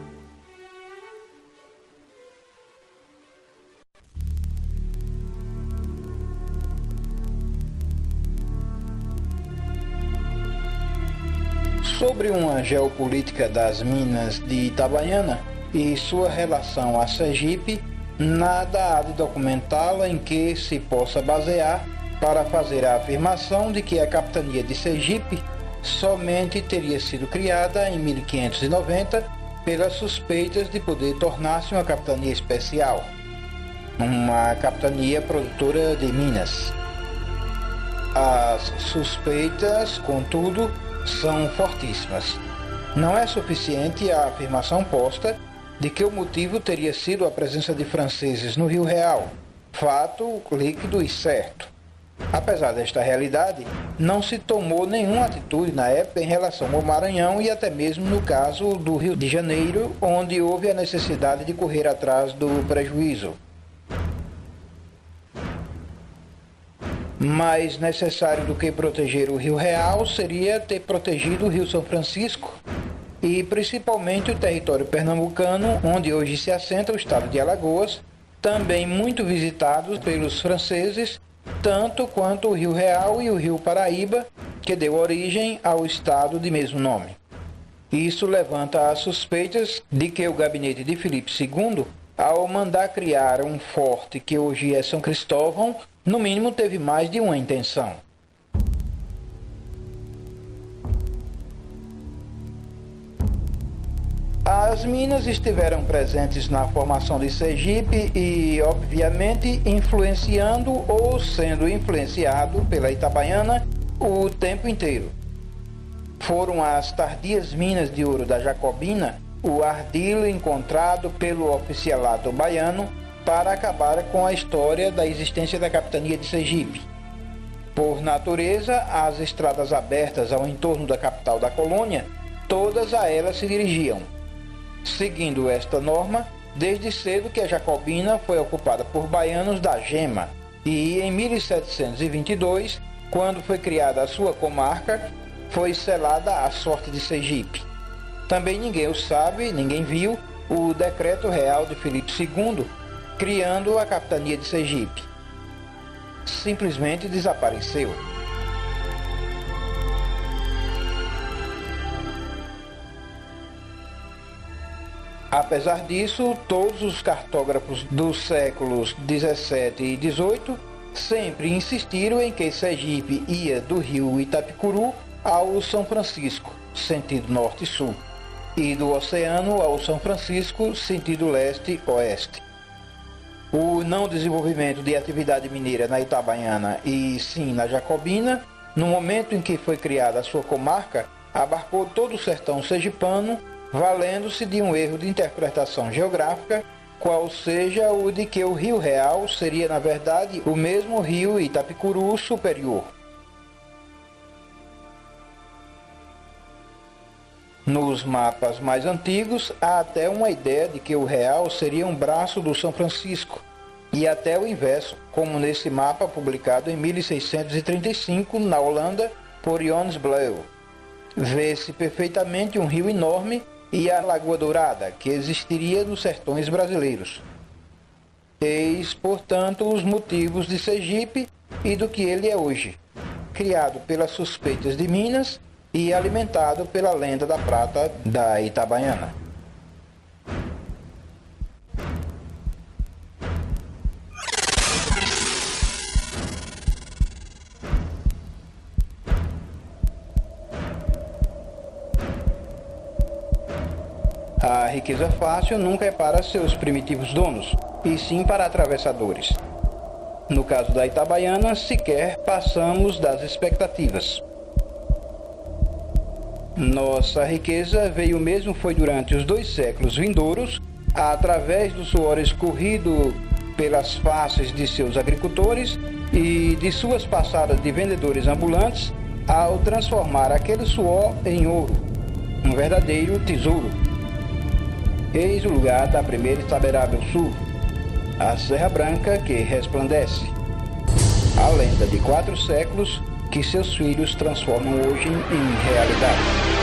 Sobre uma geopolítica das minas de Itabaiana e sua relação a Sergipe, nada há de documentá-la em que se possa basear para fazer a afirmação de que a capitania de Sergipe somente teria sido criada em 1590 pelas suspeitas de poder tornar-se uma capitania especial, uma capitania produtora de minas. As suspeitas, contudo, são fortíssimas. Não é suficiente a afirmação posta de que o motivo teria sido a presença de franceses no Rio Real, fato líquido e certo. Apesar desta realidade, não se tomou nenhuma atitude na época em relação ao Maranhão e até mesmo no caso do Rio de Janeiro, onde houve a necessidade de correr atrás do prejuízo. Mais necessário do que proteger o Rio Real seria ter protegido o Rio São Francisco e principalmente o território pernambucano, onde hoje se assenta o estado de Alagoas, também muito visitado pelos franceses, tanto quanto o Rio Real e o Rio Paraíba, que deu origem ao estado de mesmo nome. Isso levanta as suspeitas de que o gabinete de Filipe II, ao mandar criar um forte que hoje é São Cristóvão, no mínimo teve mais de uma intenção. As minas estiveram presentes na formação de Sergipe e, obviamente, influenciando ou sendo influenciado pela Itabaiana o tempo inteiro. Foram as tardias minas de ouro da Jacobina o ardilo encontrado pelo oficialato baiano para acabar com a história da existência da capitania de Sergipe. Por natureza, as estradas abertas ao entorno da capital da colônia, todas a elas se dirigiam. Seguindo esta norma, desde cedo que a Jacobina foi ocupada por baianos da Gema e em 1722, quando foi criada a sua comarca, foi selada a sorte de Sergipe. Também ninguém o sabe, ninguém viu, o decreto real de Filipe II, criando a capitania de Sergipe. Simplesmente desapareceu. Apesar disso, todos os cartógrafos dos séculos 17 e 18 sempre insistiram em que Sergipe ia do rio Itapicuru ao São Francisco, sentido norte-sul, e do oceano ao São Francisco, sentido leste-oeste. O não desenvolvimento de atividade mineira na Itabaiana e sim na Jacobina, no momento em que foi criada a sua comarca, abarcou todo o sertão sergipano, valendo-se de um erro de interpretação geográfica, qual seja o de que o Rio Real seria, na verdade, o mesmo rio Itapicuru superior. Nos mapas mais antigos, há até uma ideia de que o Real seria um braço do São Francisco, e até o inverso, como nesse mapa publicado em 1635 na Holanda por Johannes Bleu. Vê-se perfeitamente um rio enorme e a Lagoa Dourada, que existiria nos sertões brasileiros. Eis, portanto, os motivos de Sergipe e do que ele é hoje, criado pelas suspeitas de Minas e alimentado pela lenda da prata da Itabaiana. A riqueza fácil nunca é para seus primitivos donos, e sim para atravessadores. No caso da Itabaiana, sequer passamos das expectativas. Nossa riqueza veio mesmo foi durante os 2 séculos vindouros, através do suor escorrido pelas faces de seus agricultores e de suas passadas de vendedores ambulantes, ao transformar aquele suor em ouro, um verdadeiro tesouro. Eis o lugar da primeira Itaberábil Sul, a Serra Branca que resplandece. A lenda de 4 séculos que seus filhos transformam hoje em realidade.